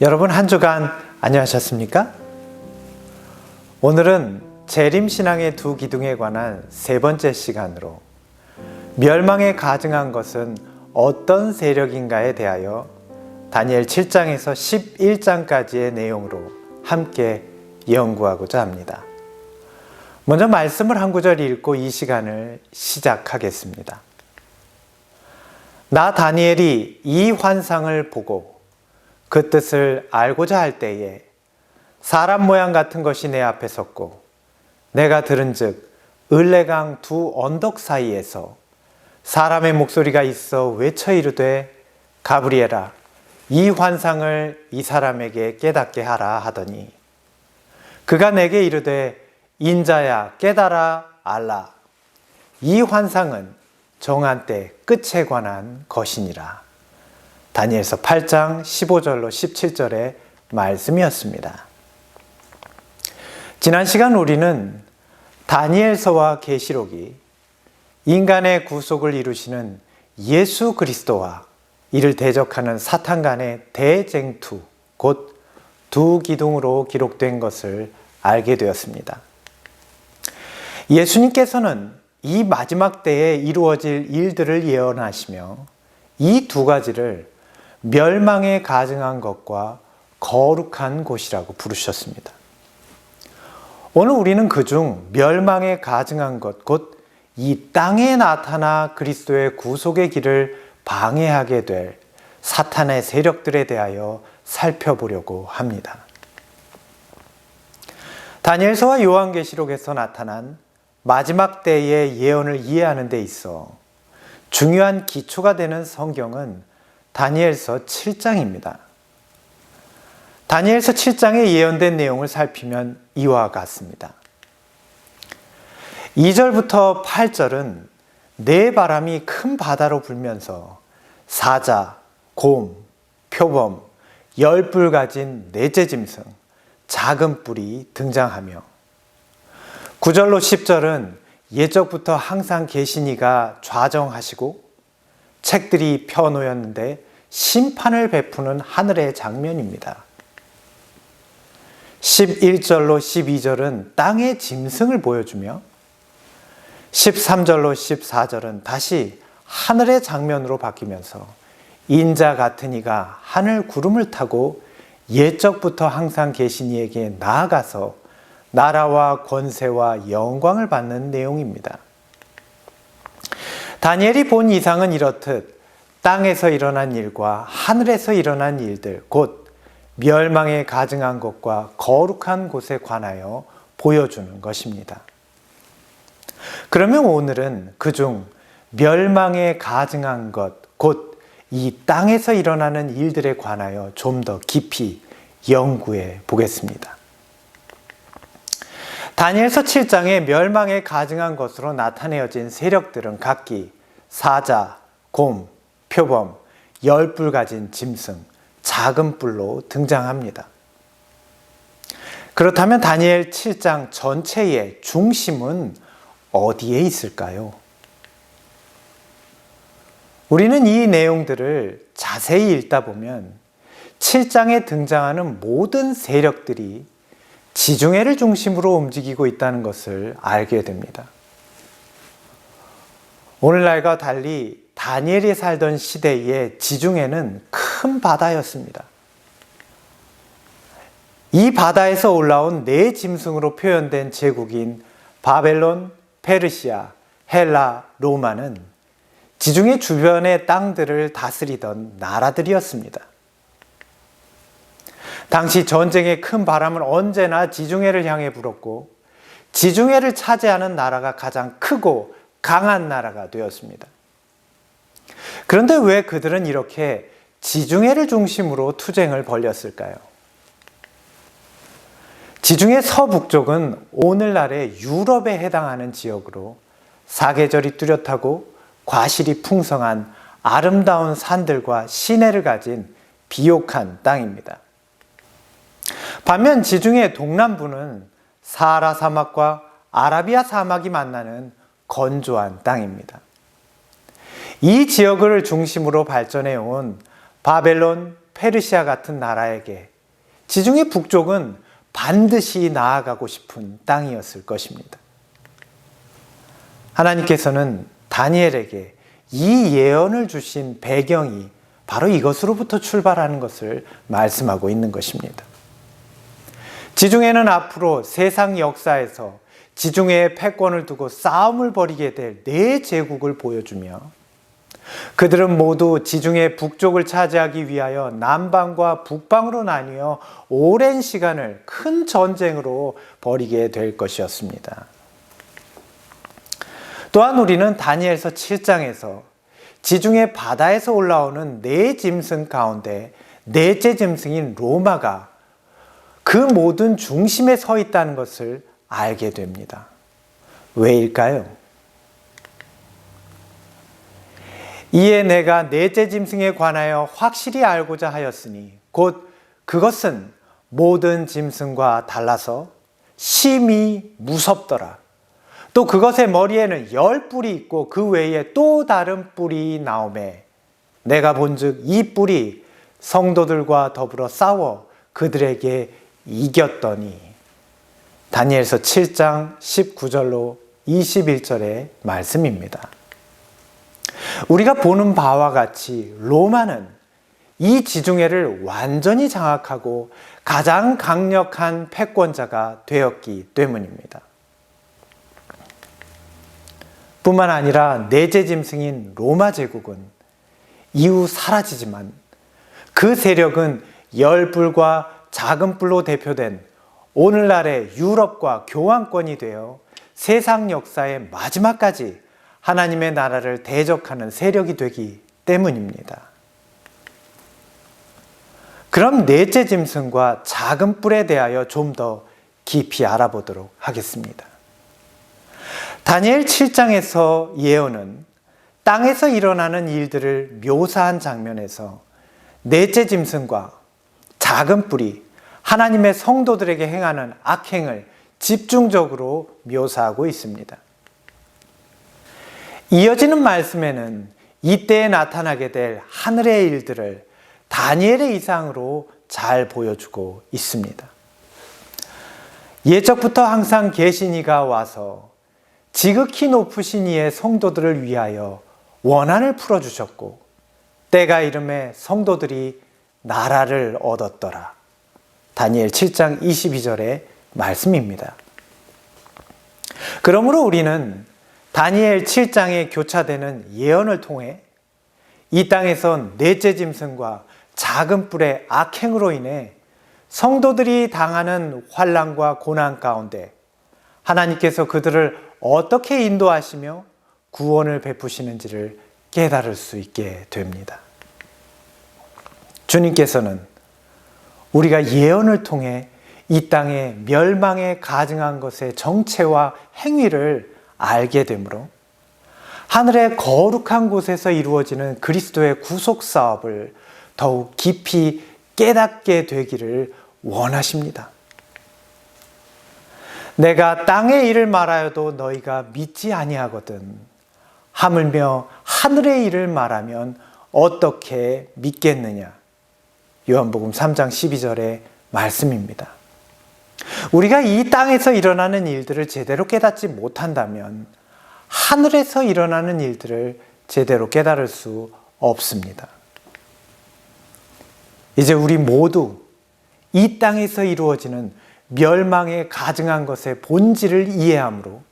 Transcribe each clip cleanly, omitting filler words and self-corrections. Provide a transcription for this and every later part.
여러분 한 주간 안녕하셨습니까? 오늘은 재림신앙의 두 기둥에 관한 세 번째 시간으로 멸망에 가증한 것은 어떤 세력인가에 대하여 다니엘 7장에서 11장까지의 내용으로 함께 연구하고자 합니다. 먼저 말씀을 한 구절 읽고 이 시간을 시작하겠습니다. 나 다니엘이 이 환상을 보고 그 뜻을 알고자 할 때에 사람 모양 같은 것이 내 앞에 섰고 내가 들은즉 을레강 두 언덕 사이에서 사람의 목소리가 있어 외쳐 이르되 가브리엘아 이 환상을 이 사람에게 깨닫게 하라 하더니 그가 내게 이르되 인자야 깨달아 알라 이 환상은 정한 때 끝에 관한 것이니라. 다니엘서 8장 15절로 17절의 말씀이었습니다. 지난 시간 우리는 다니엘서와 계시록이 인간의 구속을 이루시는 예수 그리스도와 이를 대적하는 사탄 간의 대쟁투, 곧 두 기둥으로 기록된 것을 알게 되었습니다. 예수님께서는 이 마지막 때에 이루어질 일들을 예언하시며 이 두 가지를 멸망에 가증한 것과 거룩한 곳이라고 부르셨습니다. 오늘 우리는 그중 멸망에 가증한 것, 곧 이 땅에 나타나 그리스도의 구속의 길을 방해하게 될 사탄의 세력들에 대하여 살펴보려고 합니다. 다니엘서와 요한계시록에서 나타난 마지막 때의 예언을 이해하는 데 있어 중요한 기초가 되는 성경은 다니엘서 7장입니다. 다니엘서 7장에 예언된 내용을 살피면 이와 같습니다. 2절부터 8절은 네 바람이 큰 바다로 불면서 사자, 곰, 표범, 10뿔 가진 넷째 짐승, 작은 뿔이 등장하며 9절로 10절은 옛적부터 항상 계신 이가 좌정하시고 책들이 펴놓였는데 심판을 베푸는 하늘의 장면입니다. 11절로 12절은 땅의 짐승을 보여주며 13절로 14절은 다시 하늘의 장면으로 바뀌면서 인자 같은 이가 하늘 구름을 타고 옛적부터 항상 계신 이에게 나아가서 나라와 권세와 영광을 받는 내용입니다. 다니엘이 본 이상은 이렇듯 땅에서 일어난 일과 하늘에서 일어난 일들, 곧 멸망에 가증한 것과 거룩한 곳에 관하여 보여주는 것입니다. 그러면 오늘은 그중 멸망에 가증한 것, 곧 이 땅에서 일어나는 일들에 관하여 좀 더 깊이 연구해 보겠습니다. 다니엘서 7장에 멸망에 가증한 것으로 나타내어진 세력들은 각기 사자, 곰, 표범, 10뿔 가진 짐승, 작은 뿔로 등장합니다. 그렇다면 다니엘 7장 전체의 중심은 어디에 있을까요? 우리는 이 내용들을 자세히 읽다 보면 7장에 등장하는 모든 세력들이 지중해를 중심으로 움직이고 있다는 것을 알게 됩니다. 오늘날과 달리 다니엘이 살던 시대의 지중해는 큰 바다였습니다. 이 바다에서 올라온 네 짐승으로 표현된 제국인 바벨론, 페르시아, 헬라, 로마는 지중해 주변의 땅들을 다스리던 나라들이었습니다. 당시 전쟁의 큰 바람은 언제나 지중해를 향해 불었고 지중해를 차지하는 나라가 가장 크고 강한 나라가 되었습니다. 그런데 왜 그들은 이렇게 지중해를 중심으로 투쟁을 벌였을까요? 지중해 서북쪽은 오늘날의 유럽에 해당하는 지역으로 사계절이 뚜렷하고 과실이 풍성한 아름다운 산들과 시내를 가진 비옥한 땅입니다. 반면 지중해 동남부는 사하라 사막과 아라비아 사막이 만나는 건조한 땅입니다. 이 지역을 중심으로 발전해 온 바벨론, 페르시아 같은 나라에게 지중해 북쪽은 반드시 나아가고 싶은 땅이었을 것입니다. 하나님께서는 다니엘에게 이 예언을 주신 배경이 바로 이것으로부터 출발하는 것을 말씀하고 있는 것입니다. 지중해는 앞으로 세상 역사에서 지중해의 패권을 두고 싸움을 벌이게 될 네 제국을 보여주며 그들은 모두 지중해 북쪽을 차지하기 위하여 남방과 북방으로 나뉘어 오랜 시간을 큰 전쟁으로 벌이게 될 것이었습니다. 또한 우리는 다니엘서 7장에서 지중해 바다에서 올라오는 네 짐승 가운데 넷째 짐승인 로마가 그 모든 중심에 서 있다는 것을 알게 됩니다. 왜일까요? 이에 내가 넷째 짐승에 관하여 확실히 알고자 하였으니 곧 그것은 모든 짐승과 달라서 심히 무섭더라. 또 그것의 머리에는 10뿔이 있고 그 외에 또 다른 뿔이 나오매 내가 본즉 이 뿔이 성도들과 더불어 싸워 그들에게 이겼더니. 다니엘서 7장 19절로 21절의 말씀입니다. 우리가 보는 바와 같이 로마는 이 지중해를 완전히 장악하고 가장 강력한 패권자가 되었기 때문입니다. 뿐만 아니라 넷째 짐승인 로마 제국은 이후 사라지지만 그 세력은 10뿔과 작은 뿔로 대표된 오늘날의 유럽과 교환권이 되어 세상 역사의 마지막까지 하나님의 나라를 대적하는 세력이 되기 때문입니다. 그럼 넷째 짐승과 작은 뿔에 대하여 좀 더 깊이 알아보도록 하겠습니다. 다니엘 7장에서 예언은 땅에서 일어나는 일들을 묘사한 장면에서 넷째 짐승과 작은 뿔이 하나님의 성도들에게 행하는 악행을 집중적으로 묘사하고 있습니다. 이어지는 말씀에는 이때에 나타나게 될 하늘의 일들을 다니엘의 이상으로 잘 보여주고 있습니다. 예적부터 항상 계신 이가 와서 지극히 높으신 이의 성도들을 위하여 원한을 풀어주셨고 때가 이름에 성도들이 나라를 얻었더라. 다니엘 7장 22절의 말씀입니다. 그러므로 우리는 다니엘 7장에 교차되는 예언을 통해 이 땅에선 넷째 짐승과 작은 뿔의 악행으로 인해 성도들이 당하는 환난과 고난 가운데 하나님께서 그들을 어떻게 인도하시며 구원을 베푸시는지를 깨달을 수 있게 됩니다. 주님께서는 우리가 예언을 통해 이 땅의 멸망에 가증한 것의 정체와 행위를 알게 되므로 하늘의 거룩한 곳에서 이루어지는 그리스도의 구속 사업을 더욱 깊이 깨닫게 되기를 원하십니다. 내가 땅의 일을 말하여도 너희가 믿지 아니하거든 하물며 하늘의 일을 말하면 어떻게 믿겠느냐. 요한복음 3장 12절의 말씀입니다. 우리가 이 땅에서 일어나는 일들을 제대로 깨닫지 못한다면 하늘에서 일어나는 일들을 제대로 깨달을 수 없습니다. 이제 우리 모두 이 땅에서 이루어지는 멸망에 가증한 것의 본질을 이해함으로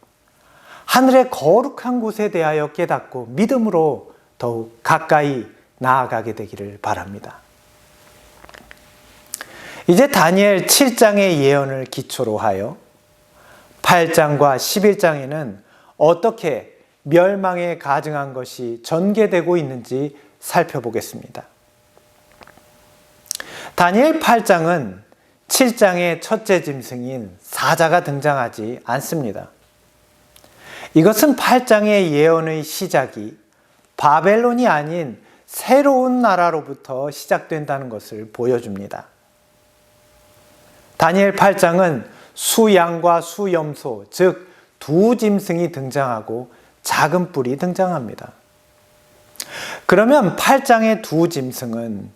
하늘의 거룩한 곳에 대하여 깨닫고 믿음으로 더욱 가까이 나아가게 되기를 바랍니다. 이제 다니엘 7장의 예언을 기초로 하여 8장과 11장에는 어떻게 멸망에 가증한 것이 전개되고 있는지 살펴보겠습니다. 다니엘 8장은 7장의 첫째 짐승인 사자가 등장하지 않습니다. 이것은 8장의 예언의 시작이 바벨론이 아닌 새로운 나라로부터 시작된다는 것을 보여줍니다. 다니엘 8장은 수양과 수염소, 즉 두 짐승이 등장하고 작은 뿔이 등장합니다. 그러면 8장의 두 짐승은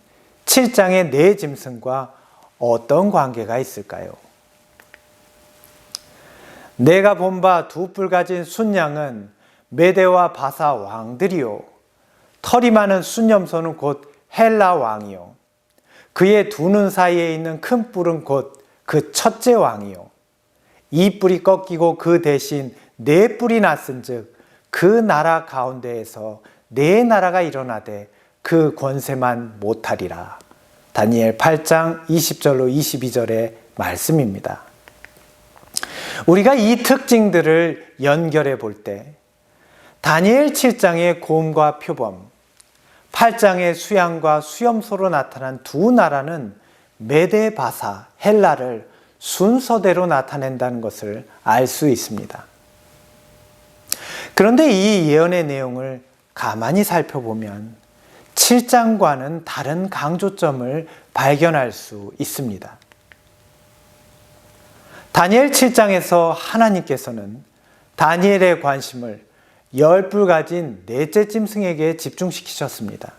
7장의 네 짐승과 어떤 관계가 있을까요? 내가 본 바 두 뿔 가진 순양은 메대와 바사 왕들이요 털이 많은 순염소는 곧 헬라 왕이요 그의 두 눈 사이에 있는 큰 뿔은 곧 그 첫째 왕이요 이 뿔이 꺾이고 그 대신 네 뿔이 났은즉 그 나라 가운데에서 네 나라가 일어나되 그 권세만 못하리라. 다니엘 8장 20절로 22절의 말씀입니다. 우리가 이 특징들을 연결해 볼 때 다니엘 7장의 곰과 표범, 8장의 수양과 수염소로 나타난 두 나라는 메데 바사, 헬라를 순서대로 나타낸다는 것을 알 수 있습니다. 그런데 이 예언의 내용을 가만히 살펴보면 7장과는 다른 강조점을 발견할 수 있습니다. 다니엘 7장에서 하나님께서는 다니엘의 관심을 10뿔 가진 넷째 짐승에게 집중시키셨습니다.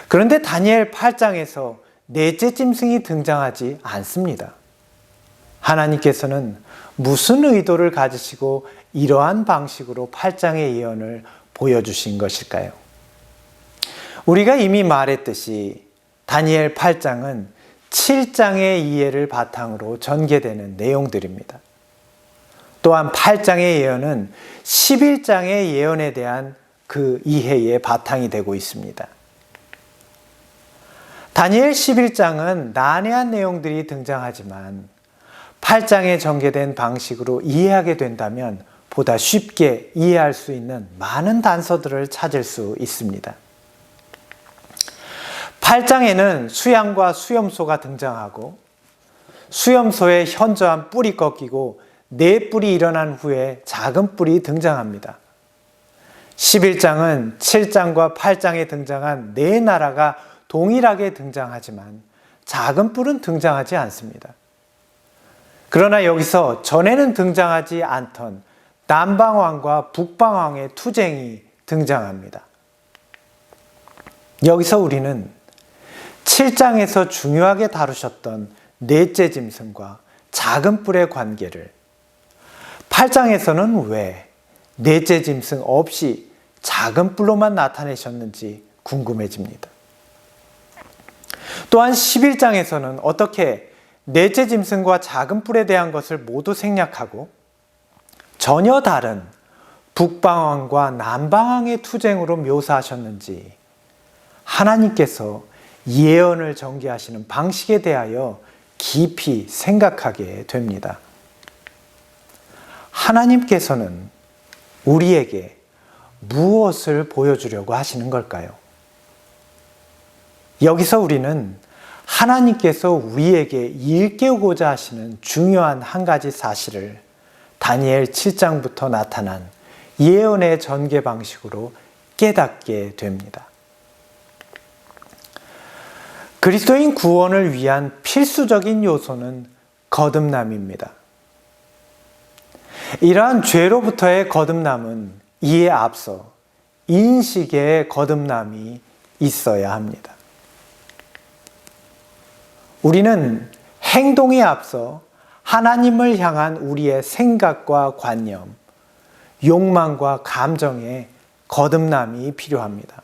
그런데 다니엘 8장에서 넷째 짐승이 등장하지 않습니다. 하나님께서는 무슨 의도를 가지시고 이러한 방식으로 8장의 예언을 보여주신 것일까요? 우리가 이미 말했듯이 다니엘 8장은 7장의 이해를 바탕으로 전개되는 내용들입니다. 또한 8장의 예언은 11장의 예언에 대한 그 이해의 바탕이 되고 있습니다. 다니엘 11장은 난해한 내용들이 등장하지만 8장에 전개된 방식으로 이해하게 된다면 보다 쉽게 이해할 수 있는 많은 단서들을 찾을 수 있습니다. 8장에는 수양과 수염소가 등장하고 수염소의 현저한 뿔이 꺾이고 네 뿔이 일어난 후에 작은 뿔이 등장합니다. 11장은 7장과 8장에 등장한 네 나라가 동일하게 등장하지만 작은 뿔은 등장하지 않습니다. 그러나 여기서 전에는 등장하지 않던 남방왕과 북방왕의 투쟁이 등장합니다. 여기서 우리는 7장에서 중요하게 다루셨던 넷째 짐승과 작은 뿔의 관계를 8장에서는 왜 넷째 짐승 없이 작은 뿔로만 나타내셨는지 궁금해집니다. 또한 11장에서는 어떻게 넷째 짐승과 작은 뿔에 대한 것을 모두 생략하고 전혀 다른 북방왕과 남방왕의 투쟁으로 묘사하셨는지 하나님께서 예언을 전개하시는 방식에 대하여 깊이 생각하게 됩니다. 하나님께서는 우리에게 무엇을 보여주려고 하시는 걸까요? 여기서 우리는 하나님께서 우리에게 일깨우고자 하시는 중요한 한 가지 사실을 다니엘 7장부터 나타난 예언의 전개 방식으로 깨닫게 됩니다. 그리스도인 구원을 위한 필수적인 요소는 거듭남입니다. 이러한 죄로부터의 거듭남은 이에 앞서 인식의 거듭남이 있어야 합니다. 우리는 행동에 앞서 하나님을 향한 우리의 생각과 관념, 욕망과 감정의 거듭남이 필요합니다.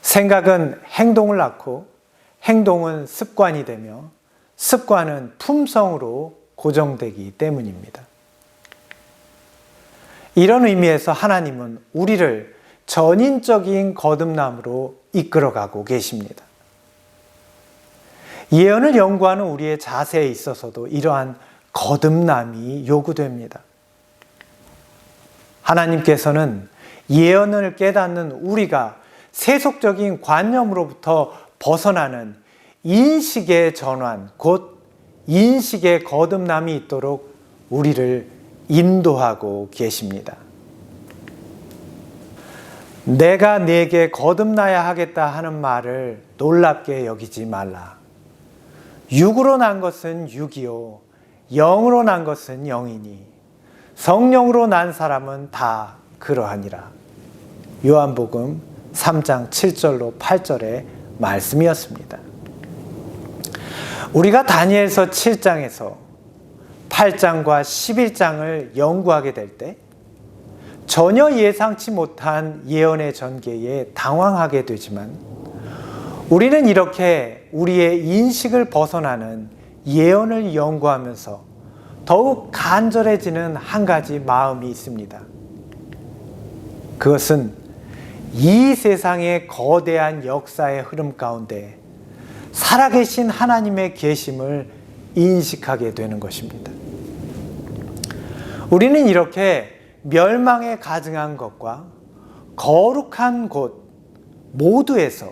생각은 행동을 낳고 행동은 습관이 되며 습관은 품성으로 고정되기 때문입니다. 이런 의미에서 하나님은 우리를 전인적인 거듭남으로 이끌어가고 계십니다. 예언을 연구하는 우리의 자세에 있어서도 이러한 거듭남이 요구됩니다. 하나님께서는 예언을 깨닫는 우리가 세속적인 관념으로부터 벗어나는 인식의 전환, 곧 인식의 거듭남이 있도록 우리를 인도하고 계십니다. 내가 네게 거듭나야 하겠다 하는 말을 놀랍게 여기지 말라. 육으로 난 것은 육이요 영으로 난 것은 영이니 성령으로 난 사람은 다 그러하니라. 요한복음 3장 7절로 8절의 말씀이었습니다. 우리가 다니엘서 7장에서 8장과 11장을 연구하게 될 때 전혀 예상치 못한 예언의 전개에 당황하게 되지만, 우리는 이렇게 우리의 인식을 벗어나는 예언을 연구하면서 더욱 간절해지는 한 가지 마음이 있습니다. 그것은 이 세상의 거대한 역사의 흐름 가운데 살아계신 하나님의 계심을 인식하게 되는 것입니다. 우리는 이렇게 멸망에 가증한 것과 거룩한 곳 모두에서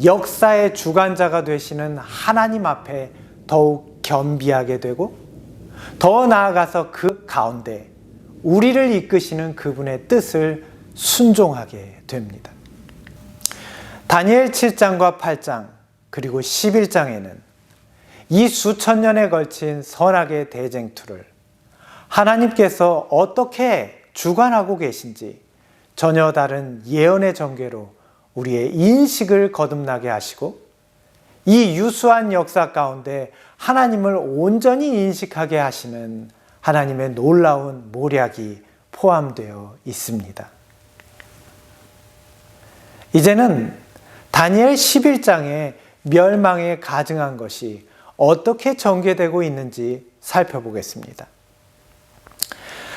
역사의 주관자가 되시는 하나님 앞에 더욱 겸비하게 되고, 더 나아가서 그 가운데 우리를 이끄시는 그분의 뜻을 순종하게 됩니다. 다니엘 7장과 8장 그리고 11장에는 이 수천 년에 걸친 선악의 대쟁투를 하나님께서 어떻게 주관하고 계신지 전혀 다른 예언의 전개로 우리의 인식을 거듭나게 하시고, 이 유수한 역사 가운데 하나님을 온전히 인식하게 하시는 하나님의 놀라운 모략이 포함되어 있습니다. 이제는 다니엘 11장에 멸망에 가증한 것이 어떻게 전개되고 있는지 살펴보겠습니다.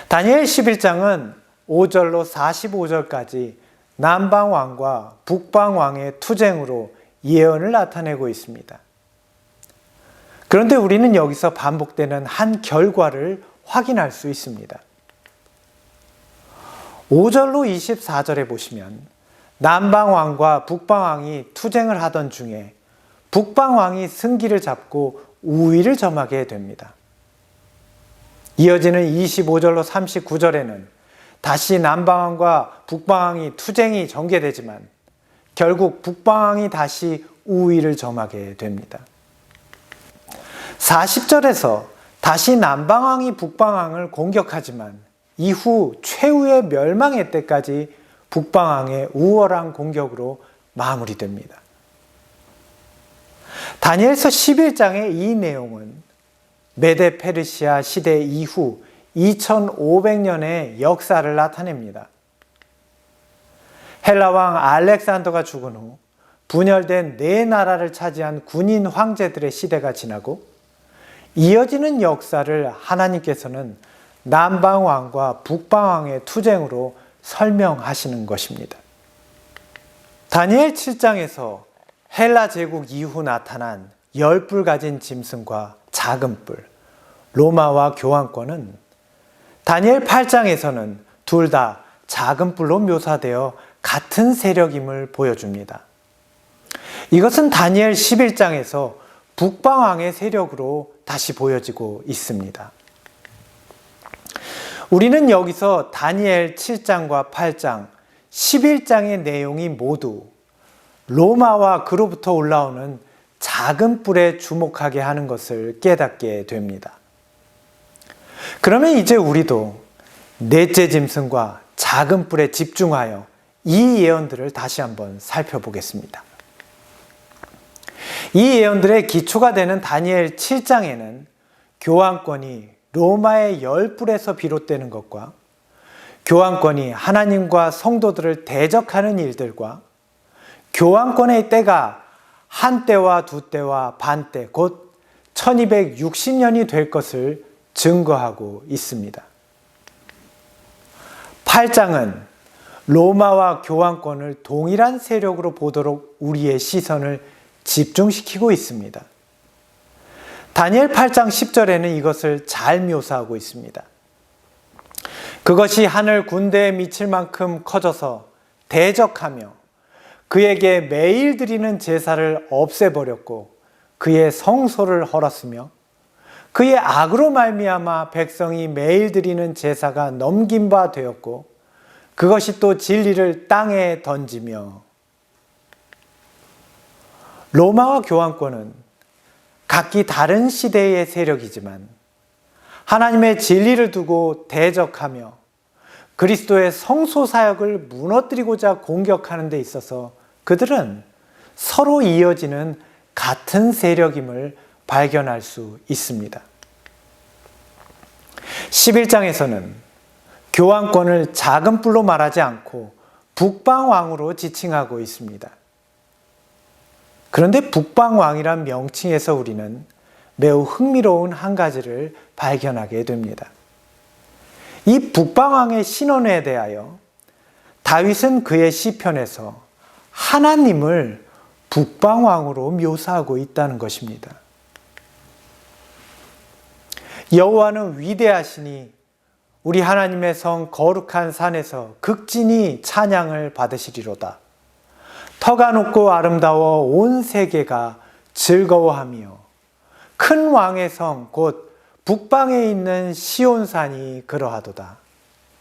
다니엘 11장은 5절로 45절까지 남방왕과 북방왕의 투쟁으로 예언을 나타내고 있습니다. 그런데 우리는 여기서 반복되는 한 결과를 확인할 수 있습니다. 5절로 24절에 보시면 남방왕과 북방왕이 투쟁을 하던 중에 북방왕이 승기를 잡고 우위를 점하게 됩니다. 이어지는 25절로 39절에는 다시 남방왕과 북방왕이 투쟁이 전개되지만 결국 북방왕이 다시 우위를 점하게 됩니다. 40절에서 다시 남방왕이 북방왕을 공격하지만 이후 최후의 멸망의 때까지 북방왕의 우월한 공격으로 마무리됩니다. 다니엘서 11장의 이 내용은 메데 페르시아 시대 이후 2500년의 역사를 나타냅니다. 헬라 왕 알렉산더가 죽은 후 분열된 네 나라를 차지한 군인 황제들의 시대가 지나고 이어지는 역사를 하나님께서는 남방왕과 북방왕의 투쟁으로 설명하시는 것입니다. 다니엘 7장에서 헬라 제국 이후 나타난 10뿔 가진 짐승과 작은 뿔, 로마와 교환권은 다니엘 8장에서는 둘 다 작은 뿔로 묘사되어 같은 세력임을 보여줍니다. 이것은 다니엘 11장에서 북방왕의 세력으로 다시 보여지고 있습니다. 우리는 여기서 다니엘 7장과 8장, 11장의 내용이 모두 로마와 그로부터 올라오는 작은 뿔에 주목하게 하는 것을 깨닫게 됩니다. 그러면 이제 우리도 넷째 짐승과 작은 뿔에 집중하여 이 예언들을 다시 한번 살펴보겠습니다. 이 예언들의 기초가 되는 다니엘 7장에는 교환권이 로마의 10뿔에서 비롯되는 것과 교환권이 하나님과 성도들을 대적하는 일들과 교환권의 때가 한 때와 두 때와 반 때, 곧 1260년이 될 것을 증거하고 있습니다. 8장은 로마와 교환권을 동일한 세력으로 보도록 우리의 시선을 집중시키고 있습니다. 다니엘 8장 10절에는 이것을 잘 묘사하고 있습니다. 그것이 하늘 군대에 미칠 만큼 커져서 대적하며 그에게 매일 드리는 제사를 없애버렸고 그의 성소를 헐었으며 그의 악으로 말미암아 백성이 매일 드리는 제사가 넘긴 바 되었고 그것이 또 진리를 땅에 던지며. 로마와 교환권은 각기 다른 시대의 세력이지만 하나님의 진리를 두고 대적하며 그리스도의 성소 사역을 무너뜨리고자 공격하는 데 있어서 그들은 서로 이어지는 같은 세력임을 발견할 수 있습니다. 11장에서는 교황권을 작은 뿔로 말하지 않고 북방왕으로 지칭하고 있습니다. 그런데 북방왕이란 명칭에서 우리는 매우 흥미로운 한 가지를 발견하게 됩니다. 이 북방왕의 신원에 대하여 다윗은 그의 시편에서 하나님을 북방왕으로 묘사하고 있다는 것입니다. 여호와는 위대하시니 우리 하나님의 성 거룩한 산에서 극진히 찬양을 받으시리로다. 터가 높고 아름다워 온 세계가 즐거워하며 큰 왕의 성 곧 북방에 있는 시온산이 그러하도다.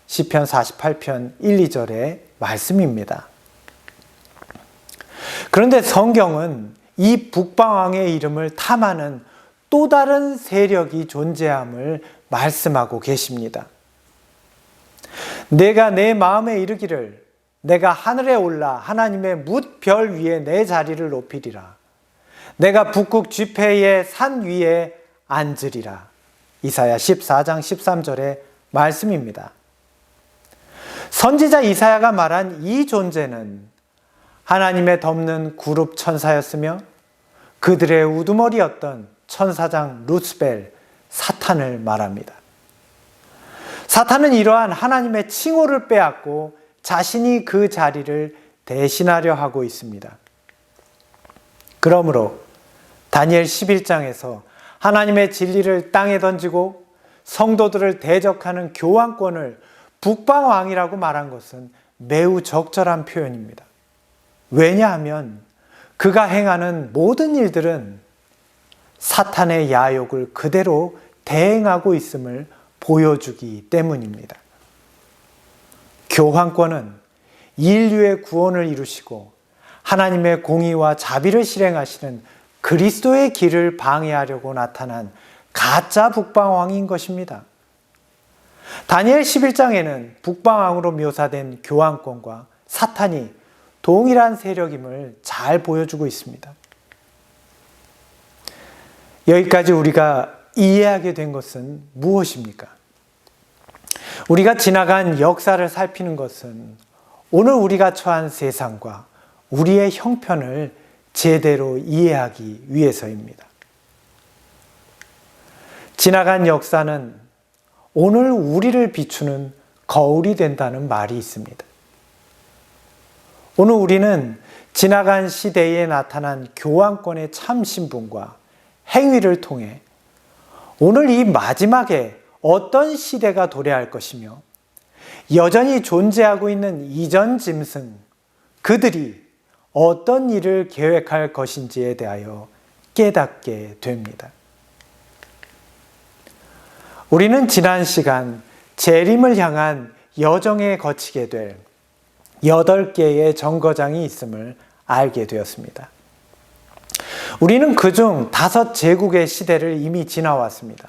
시편 48편 1, 2절의 말씀입니다. 그런데 성경은 이 북방왕의 이름을 탐하는 또 다른 세력이 존재함을 말씀하고 계십니다. 내가 내 마음에 이르기를 내가 하늘에 올라 하나님의 뭇별 위에 내 자리를 높이리라. 내가 북극 쥐폐의 산 위에 앉으리라. 이사야 14장 13절의 말씀입니다. 선지자 이사야가 말한 이 존재는 하나님의 덮는 그룹 천사였으며 그들의 우두머리였던 천사장 루스벨, 사탄을 말합니다. 사탄은 이러한 하나님의 칭호를 빼앗고 자신이 그 자리를 대신하려 하고 있습니다. 그러므로 다니엘 11장에서 하나님의 진리를 땅에 던지고 성도들을 대적하는 교황권을 북방왕이라고 말한 것은 매우 적절한 표현입니다. 왜냐하면 그가 행하는 모든 일들은 사탄의 야욕을 그대로 대행하고 있음을 보여주기 때문입니다. 교황권은 인류의 구원을 이루시고 하나님의 공의와 자비를 실행하시는 그리스도의 길을 방해하려고 나타난 가짜 북방왕인 것입니다. 다니엘 11장에는 북방왕으로 묘사된 교황권과 사탄이 동일한 세력임을 잘 보여주고 있습니다. 여기까지 우리가 이해하게 된 것은 무엇입니까? 우리가 지나간 역사를 살피는 것은 오늘 우리가 처한 세상과 우리의 형편을 제대로 이해하기 위해서입니다. 지나간 역사는 오늘 우리를 비추는 거울이 된다는 말이 있습니다. 오늘 우리는 지나간 시대에 나타난 교황권의 참 신분과 행위를 통해 오늘 이 마지막에 어떤 시대가 도래할 것이며 여전히 존재하고 있는 이전 짐승, 그들이 어떤 일을 계획할 것인지에 대하여 깨닫게 됩니다. 우리는 지난 시간 재림을 향한 여정에 거치게 될 8개의 정거장이 있음을 알게 되었습니다. 우리는 그중 5제국의 시대를 이미 지나왔습니다.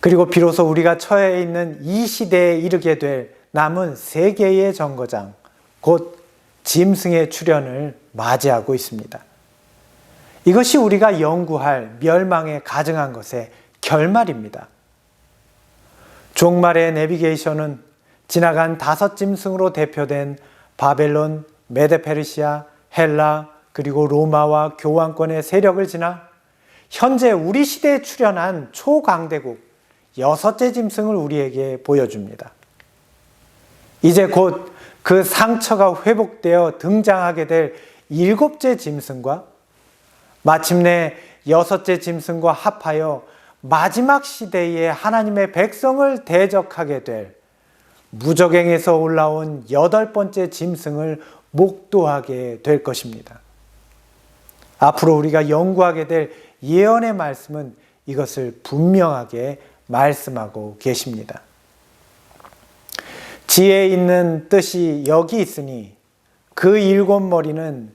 그리고 비로소 우리가 처해 있는 이 시대에 이르게 될 남은 3개의 정거장, 곧 짐승의 출현을 맞이하고 있습니다. 이것이 우리가 연구할 멸망에 가증한 것의 결말입니다. 종말의 내비게이션은 지나간 5짐승으로 대표된 바벨론, 메데페르시아, 헬라, 그리고 로마와 교황권의 세력을 지나 현재 우리 시대에 출현한 초강대국 6째 짐승을 우리에게 보여줍니다. 이제 곧 그 상처가 회복되어 등장하게 될 7째 짐승과 마침내 6째 짐승과 합하여 마지막 시대에 하나님의 백성을 대적하게 될 무저갱에서 올라온 8번째 짐승을 목도하게 될 것입니다. 앞으로 우리가 연구하게 될 예언의 말씀은 이것을 분명하게 말씀하고 계십니다. 지혜에 있는 뜻이 여기 있으니 그 7머리는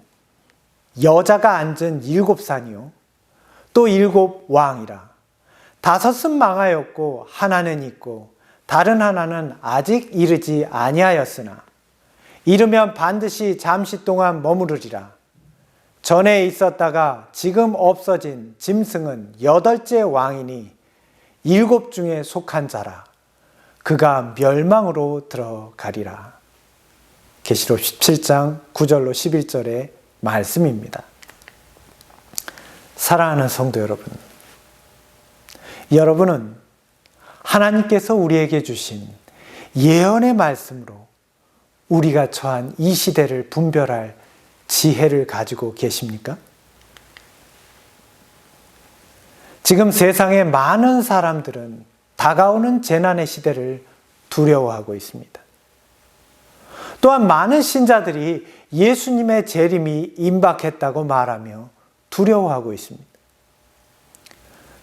여자가 앉은 7산이요 또 7왕이라. 5은 망하였고 하나는 있고 다른 하나는 아직 이르지 아니하였으나 이르면 반드시 잠시 동안 머무르리라. 전에 있었다가 지금 없어진 짐승은 8째 왕이니 7 중에 속한 자라. 그가 멸망으로 들어가리라. 계시록 17장 9절로 11절의 말씀입니다. 사랑하는 성도 여러분, 여러분은 하나님께서 우리에게 주신 예언의 말씀으로 우리가 처한 이 시대를 분별할 지혜를 가지고 계십니까? 지금 세상의 많은 사람들은 다가오는 재난의 시대를 두려워하고 있습니다. 또한 많은 신자들이 예수님의 재림이 임박했다고 말하며 두려워하고 있습니다.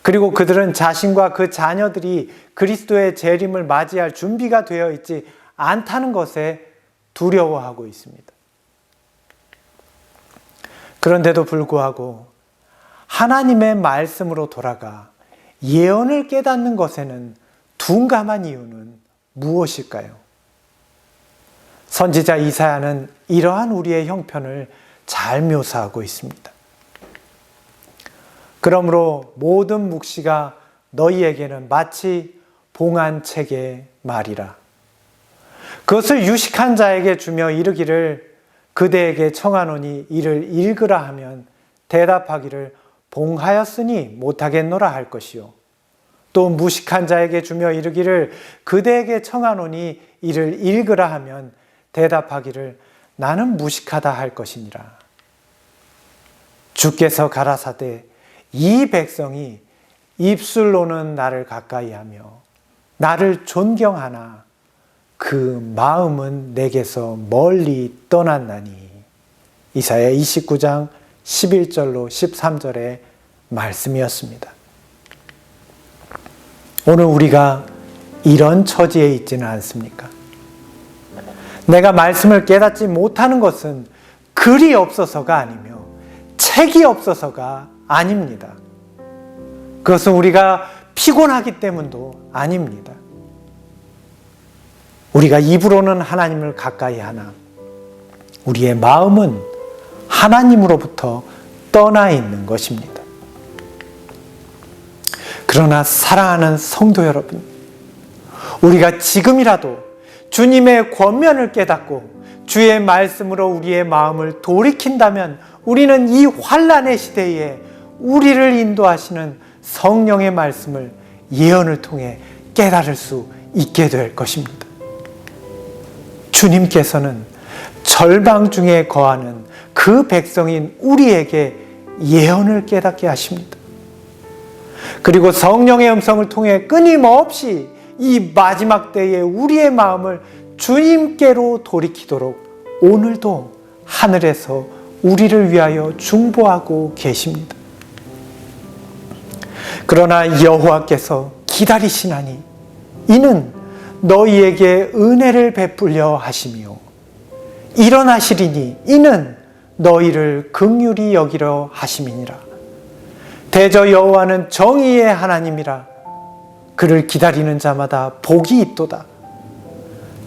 그리고 그들은 자신과 그 자녀들이 그리스도의 재림을 맞이할 준비가 되어 있지 않다는 것에 두려워하고 있습니다. 그런데도 불구하고 하나님의 말씀으로 돌아가 예언을 깨닫는 것에는 둔감한 이유는 무엇일까요? 선지자 이사야는 이러한 우리의 형편을 잘 묘사하고 있습니다. 그러므로 모든 묵시가 너희에게는 마치 봉한 책의 말이라. 그것을 유식한 자에게 주며 이르기를 그대에게 청하노니 이를 읽으라 하면 대답하기를 봉하였으니 못하겠노라 할 것이요. 또 무식한 자에게 주며 이르기를 그대에게 청하노니 이를 읽으라 하면 대답하기를 나는 무식하다 할 것이니라. 주께서 가라사대 이 백성이 입술로는 나를 가까이하며 나를 존경하나 그 마음은 내게서 멀리 떠났나니. 이사야 29장 11절로 13절의 말씀이었습니다. 오늘 우리가 이런 처지에 있지는 않습니까? 내가 말씀을 깨닫지 못하는 것은 글이 없어서가 아니며 책이 없어서가 아닙니다. 그것은 우리가 피곤하기 때문도 아닙니다. 우리가 입으로는 하나님을 가까이 하나 우리의 마음은 하나님으로부터 떠나 있는 것입니다. 그러나 사랑하는 성도 여러분, 우리가 지금이라도 주님의 권면을 깨닫고 주의 말씀으로 우리의 마음을 돌이킨다면 우리는 이 환난의 시대에 우리를 인도하시는 성령의 말씀을 예언을 통해 깨달을 수 있게 될 것입니다. 주님께서는 절망 중에 거하는 그 백성인 우리에게 예언을 깨닫게 하십니다. 그리고 성령의 음성을 통해 끊임없이 이 마지막 때에 우리의 마음을 주님께로 돌이키도록 오늘도 하늘에서 우리를 위하여 중보하고 계십니다. 그러나 여호와께서 기다리시나니 이는 너희에게 은혜를 베풀려 하시며 일어나시리니 이는 너희를 긍휼히 여기려 하심이니라. 대저 여호와는 정의의 하나님이라. 그를 기다리는 자마다 복이 있도다.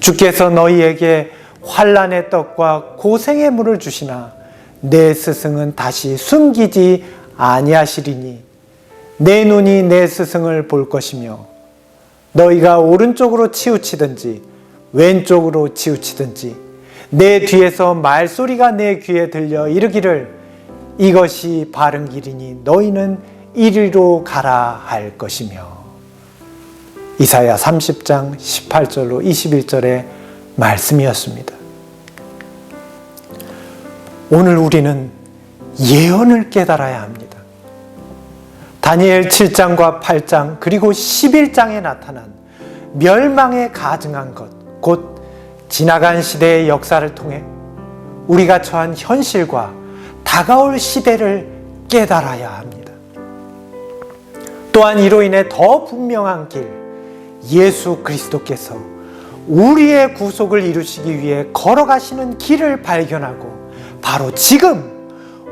주께서 너희에게 환난의 떡과 고생의 물을 주시나 내 스승은 다시 숨기지 아니하시리니 내 눈이 내 스승을 볼 것이며 너희가 오른쪽으로 치우치든지 왼쪽으로 치우치든지 내 뒤에서 말소리가 내 귀에 들려 이르기를 이것이 바른 길이니 너희는 이리로 가라 할 것이며. 이사야 30장 18절로 21절의 말씀이었습니다. 오늘 우리는 예언을 깨달아야 합니다. 다니엘 7장과 8장 그리고 11장에 나타난 멸망에 가증한 것, 곧 지나간 시대의 역사를 통해 우리가 처한 현실과 다가올 시대를 깨달아야 합니다. 또한 이로 인해 더 분명한 길, 예수 그리스도께서 우리의 구속을 이루시기 위해 걸어가시는 길을 발견하고 바로 지금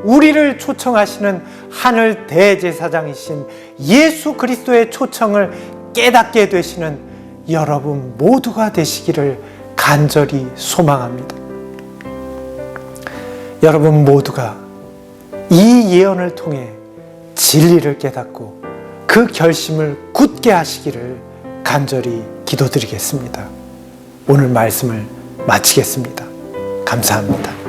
우리를 초청하시는 하늘 대제사장이신 예수 그리스도의 초청을 깨닫게 되시는 여러분 모두가 되시기를 간절히 소망합니다. 여러분 모두가 이 예언을 통해 진리를 깨닫고 그 결심을 굳게 하시기를 간절히 기도드리겠습니다. 오늘 말씀을 마치겠습니다. 감사합니다.